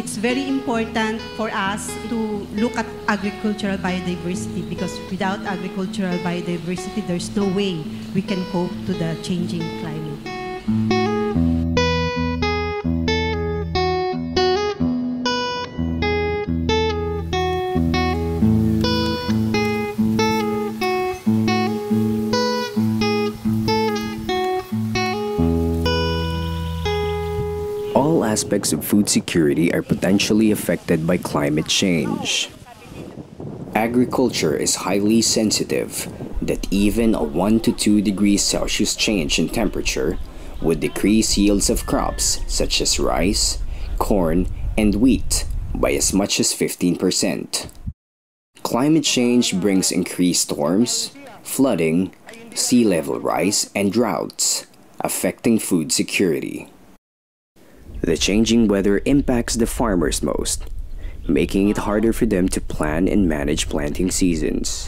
it's very important for us to look at agricultural biodiversity because without agricultural biodiversity, there's no way we can cope to the changing climate. All aspects of food security are potentially affected by climate change. Agriculture is highly sensitive that even a 1 to 2 degrees Celsius change in temperature would decrease yields of crops such as rice, corn, and wheat by as much as 15%. Climate change brings increased storms, flooding, sea level rise, and droughts, affecting food security. The changing weather impacts the farmers most, making it harder for them to plan and manage planting seasons.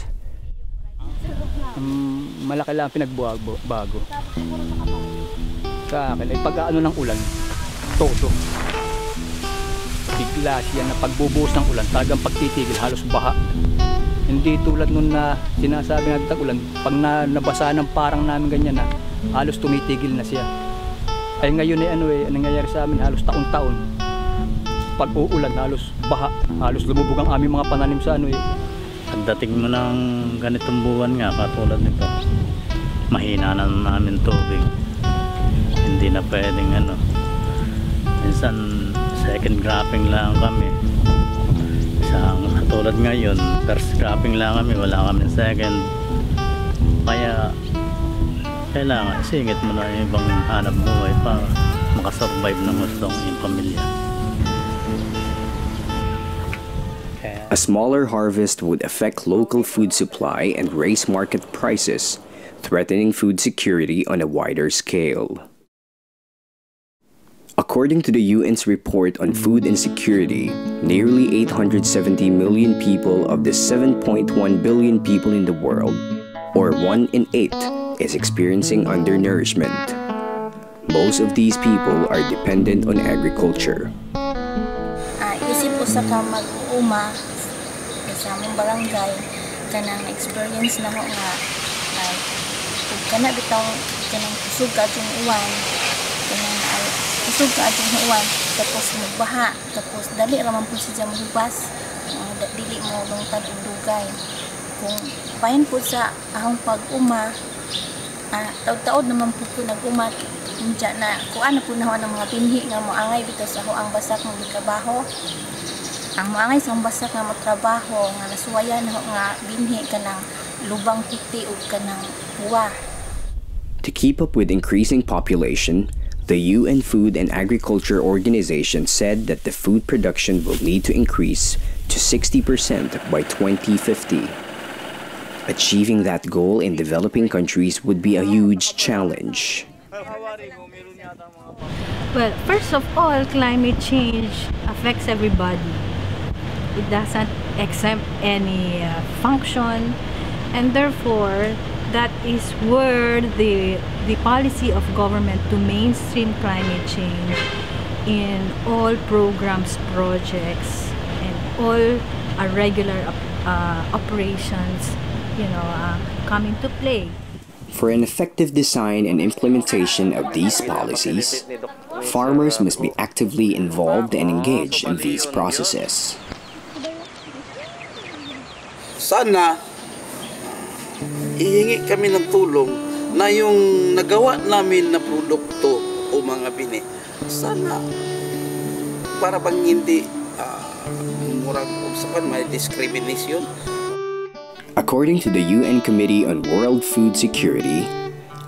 Malaki lang pinagbago. Sa akin ay pag-ano ng ulan, todo. Bigla siya na pagbubuhos ng ulan, talagang pagtitigil, halos baha. Hindi tulad nun na sinasabi natin tag-ulan, pag nabasa ng parang namin ganyan na, halos tumitigil na siya. Ay ngayon ay nangyayari sa amin halos taon-taon. Pag uulan, halos baha, halos lumubog ang aming mga pananim sa Pagdating mo ng ganitong buwan nga, katulad nito, mahina na namin tubig. Hindi na pwedeng minsan second cropping lang kami. Katulad ngayon, first cropping lang kami, wala kami second. Kaya kailangan isingit mo na yung ibang hanap buhay para makasurvive ng gusto ang iyong pamilya. A smaller harvest would affect local food supply and raise market prices, threatening food security on a wider scale. According to the UN's report on food insecurity, nearly 870 million people of the 7.1 billion people in the world, or 1 in 8, is experiencing undernourishment. Most of these people are dependent on agriculture. Isip ko sa mag-uuma sa among barangay kanang experience na ho nga kana bitaw kanang kusog ka atong uwan kanang kusog ka atong uwan tapos magbaha tapos dali ra man pud siya mahubas dili mo lungtad og dugay kung pahin po sa ahong pag-uma taud-taud naman po ko nag-uma unja na kuan na po na ng mga binhi nga moangay bitaw sa ho ang basak ng trabaho ang moangay sa basak nga motrabaho nga nasuwayan ho nga binhi kanang lubang puti ug kanang buwa. To keep up with increasing population, the UN Food and Agriculture Organization said that the food production will need to increase to 60% by 2050. Achieving that goal in developing countries would be a huge challenge. Well, first of all, climate change affects everybody. It doesn't exempt any function, and therefore that is where the policy of government to mainstream climate change in all programs, projects, and all regular operations, come into play. For an effective design and implementation of these policies, farmers must be actively involved and engaged in these processes. Sana ihingi kami ng tulong na yung nagawa namin na produkto o mga bini, sana para bang hindi murag usapan may discrimination. According to the UN Committee on World Food Security,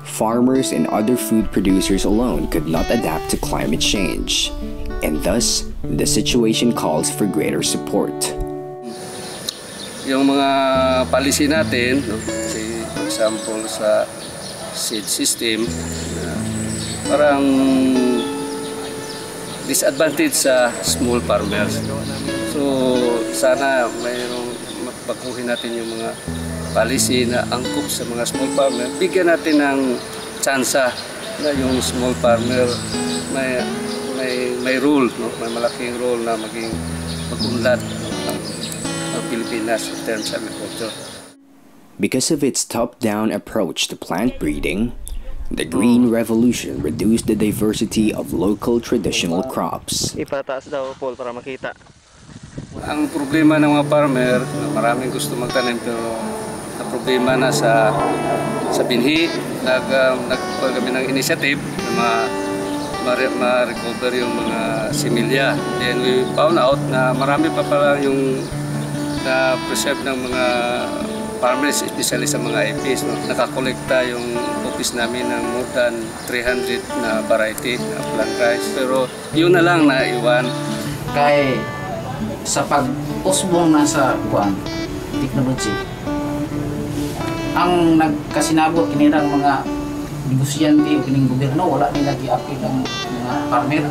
farmers and other food producers alone could not adapt to climate change, and thus the situation calls for greater support. Yung mga policy natin, for example sa seed system, parang disadvantage sa small farmers. So sana mayroong baguhin natin yung mga policy na angkop sa mga small farmer. Bigyan natin ng tsansa na yung small farmer may may role, no? May malaking role na maging mag-unlad ang Pilipinas in terms of agriculture. Because of its top-down approach to plant breeding, the Green Revolution reduced the diversity of local traditional crops. Ipataas daw, Paul, para makita. Ang problema ng mga farmer, maraming gusto magtanim pero ang problema na sa binhi, nagkuha kami ng initiative na ma-recover yung mga similya. Then we found out na marami pa pala yung na-preserve ng mga farmers, especially sa mga IPs. No? Nakakolekta yung office namin ng more than 300 na variety na plant rice. Pero yun na lang naiwan. Kay sa pag-usbong na sa technology, ang nagkasinabot kinirang mga negosyante o kining gobyerno, wala nila gi-apil ang mga farmer.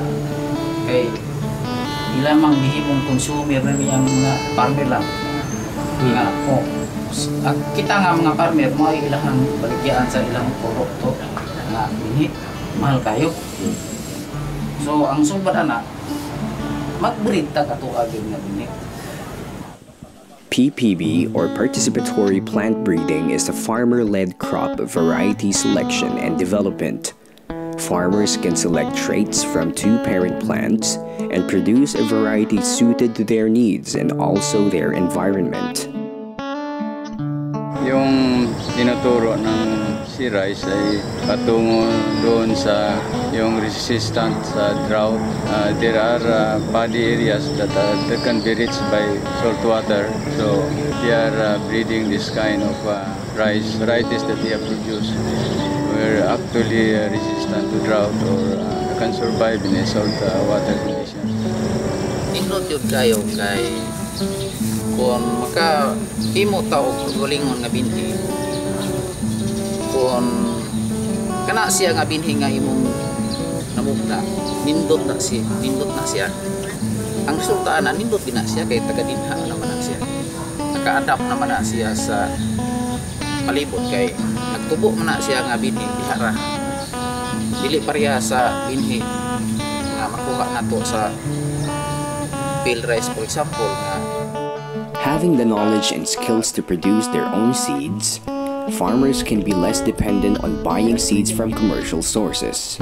Kay ilamang gihimong consumer na niyang mga farmer lang. Kita nga mga farmer, mga ilang baligyan sa ilang produkto na binhi, mahal kayo. So ang subad na, mag-breed ta katuag yung binhi. PPB, or participatory plant breeding, is a farmer-led crop variety selection and development. Farmers can select traits from 2 parent plants and produce a variety suited to their needs and also their environment. Yung tinuturo ng C-Rice ay patungo doon sa yung resistant sa drought. There are paddy areas that can be reached by salt water. So they are breeding this kind of rice varieties that they have produced. Were actually resistant to drought or can survive in a salt water conditions. Indot yun kayo kay kung maka imo tao gulingon nga binhi, kung kana siya nga binhi nga imong namugna, nindot na siya. Ang resulta na nindot din na siya kay taga-dinha naman na siya. Naka-adapt naman na siya sa palibot kay nagtubo man na siya nga binhi dihara. Dili pareha sa binhi nga makuha nato sa field rice, for example, nga Having the knowledge and skills to produce their own seeds, farmers can be less dependent on buying seeds from commercial sources.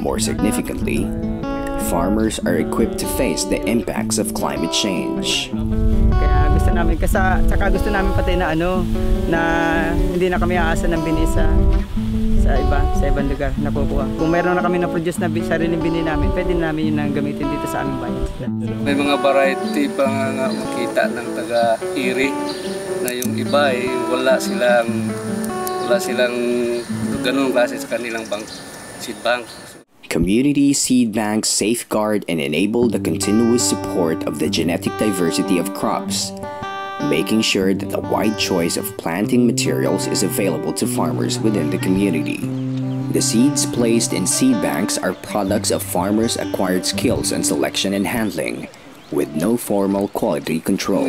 More significantly, farmers are equipped to face the impacts of climate change. Kaya gusto namin, saka gusto namin pati na na hindi na kami aasa ng bini sa ibang lugar na kukuha. Kung meron na kami na-produce na sariling bini namin, pwede namin yun gamitin dito sa aming bayan. May mga variety pa nga makita ng taga-iri na yung iba ay wala silang ganung klase sa kanilang seed bank. Community seed banks safeguard and enable the continuous support of the genetic diversity of crops, making sure that a wide choice of planting materials is available to farmers within the community. The seeds placed in seed banks are products of farmers' acquired skills in selection and handling, with no formal quality control.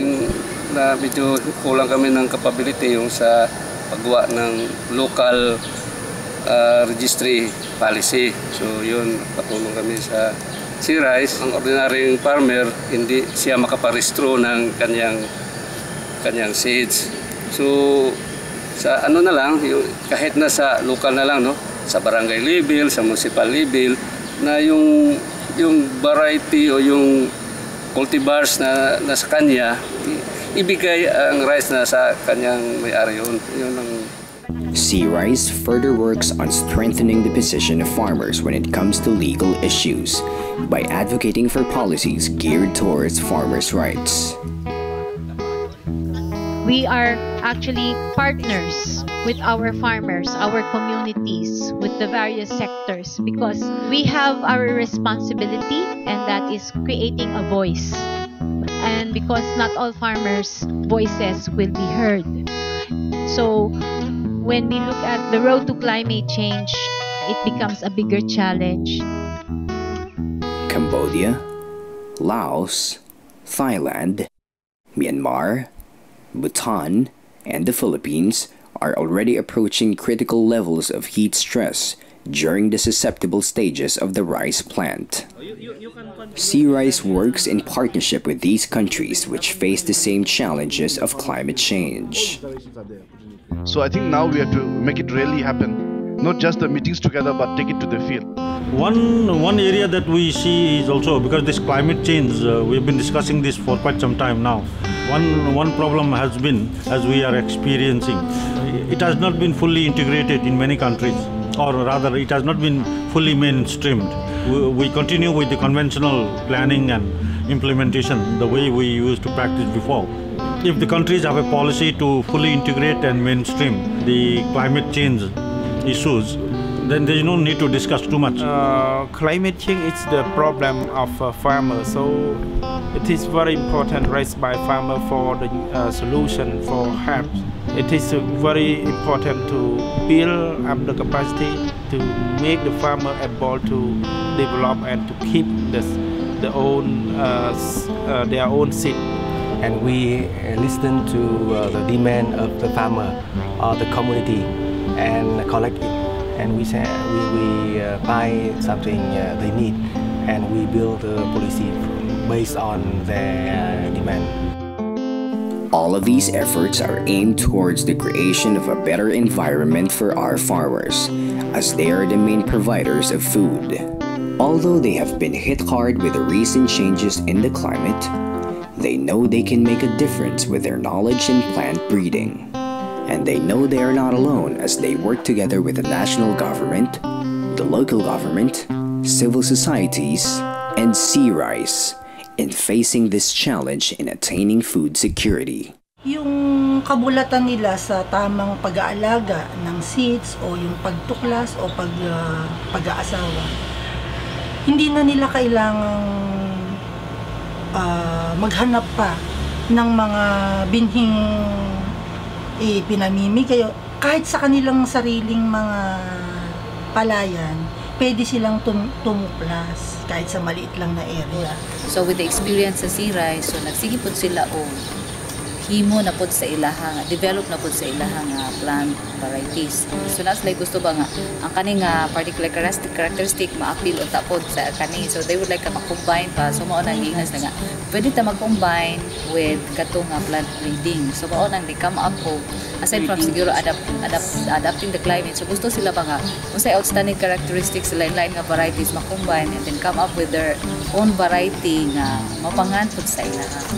Na medyo kulang kami ng capability yung sa paggawa ng local registry policy. So yun, patulong kami sa C-Rice. Ang ordinaryong farmer, hindi siya makaparehistro ng kanyang seeds. So sa na lang, kahit na sa local na lang, no, sa barangay level, sa municipal level, na yung variety o yung cultivars na sa kanya, ibigay ang rice na sa kanyang may-ari yun. C-Rice further works on strengthening the position of farmers when it comes to legal issues by advocating for policies geared towards farmers' rights. We are actually partners with our farmers, our communities, with the various sectors, because we have our responsibility, and that is creating a voice. And because not all farmers' voices will be heard. So when we look at the road to climate change, it becomes a bigger challenge. Cambodia, Laos, Thailand, Myanmar, Bhutan, and the Philippines are already approaching critical levels of heat stress during the susceptible stages of the rice plant. Sea Rice works in partnership with these countries which face the same challenges of climate change. So I think now we have to make it really happen, not just the meetings together, but take it to the field. One area that we see is also because this climate change, we've been discussing this for quite some time now. One problem has been, as we are experiencing, it has not been fully integrated in many countries, or rather it has not been fully mainstreamed. We continue with the conventional planning and implementation the way we used to practice before. If the countries have a policy to fully integrate and mainstream the climate change issues, then there is no need to discuss too much. Climate change is the problem of farmers, so it is very important raised by farmers for the solution for help. It is very important to build up the capacity to make the farmer able to develop and to keep their own seed. And we listen to the demand of the farmer or the community and collect it. And we buy something they need, and we build a policy based on their demand. All of these efforts are aimed towards the creation of a better environment for our farmers, as they are the main providers of food. Although they have been hit hard with the recent changes in the climate, they know they can make a difference with their knowledge in plant breeding. And they know they are not alone as they work together with the national government, the local government, civil societies, and Sea Rice in facing this challenge in attaining food security. Yung kabulatan nila sa tamang pag-aalaga ng seeds o yung pagtuklas o pag-aasawa, hindi na nila kailangang maghanap pa ng mga binhing pinamimigay. Kahit sa kanilang sariling mga palayan, pwede silang tumuklas kahit sa maliit lang na area. So with the experience sa Sea Rice, so nagsige po sila o himo na po sa ilahang, develop na po sa ilahang plant varieties. So nas like gusto ba nga ang kaning particular characteristic ma-appeal unta po sa kani. So they would like ka ma-combine pa. So mao nang ginas na nga pwede ta mag-combine with katong plant breeding. So mao nang come up po aside from siguro adapting the climate. So gusto sila ba nga unsay outstanding characteristics sa lain-lain nga varieties ma-combine and then come up with their own variety nga mapangan po sa ilahang.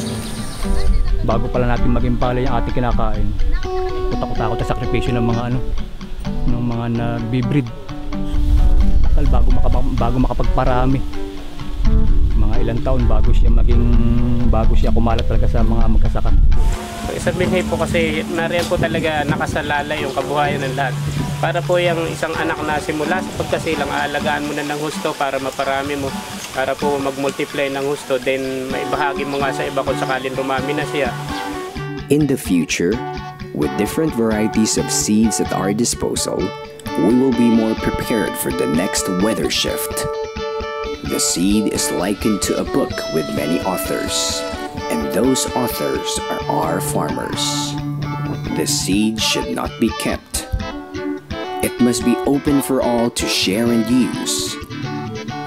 Bago pala natin maging palay ang ating kinakain, takot-takot sa sakripisyo ng mga ng mga nag-breed. Bago makapagparami. Mga ilang taon bago siya kumalat talaga sa mga magkasaka. Isang binhi po kasi nariyan po talaga nakasalalay yung kabuhayan ng lahat. Para po yung isang anak na simula sa pagkasilang, aalagaan mo na ng husto para maparami mo. Para po mag-multiply ng husto, then maibahagi mo nga sa iba kung sakalin rumami na siya. In the future, with different varieties of seeds at our disposal, we will be more prepared for the next weather shift. The seed is likened to a book with many authors, and those authors are our farmers. The seed should not be kept. It must be open for all to share and use,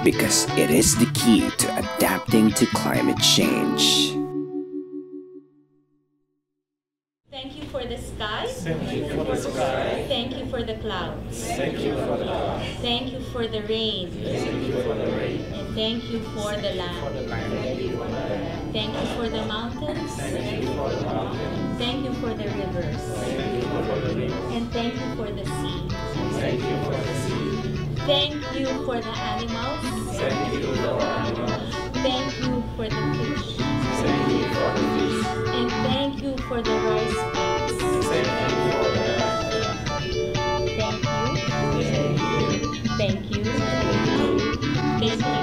because it is the key to adapting to climate change. Thank you for the sky. Thank you for the sky. Thank you for the clouds. Thank you for the clouds. Thank you for the rain. Thank you for the rain. And thank you for the land. Thank you for the mountains. Thank you for the mountains. Thank you for the rivers. Thank you for the rivers. And thank you for the sea. Thank you for the sea. Thank you for the animals. Thank you for the animals. Thank you for the fish. Thank you for the fish. And thank you for the rice fields. Thank you for the rice fields. Thank you. Thank you. Thank you. Thank you.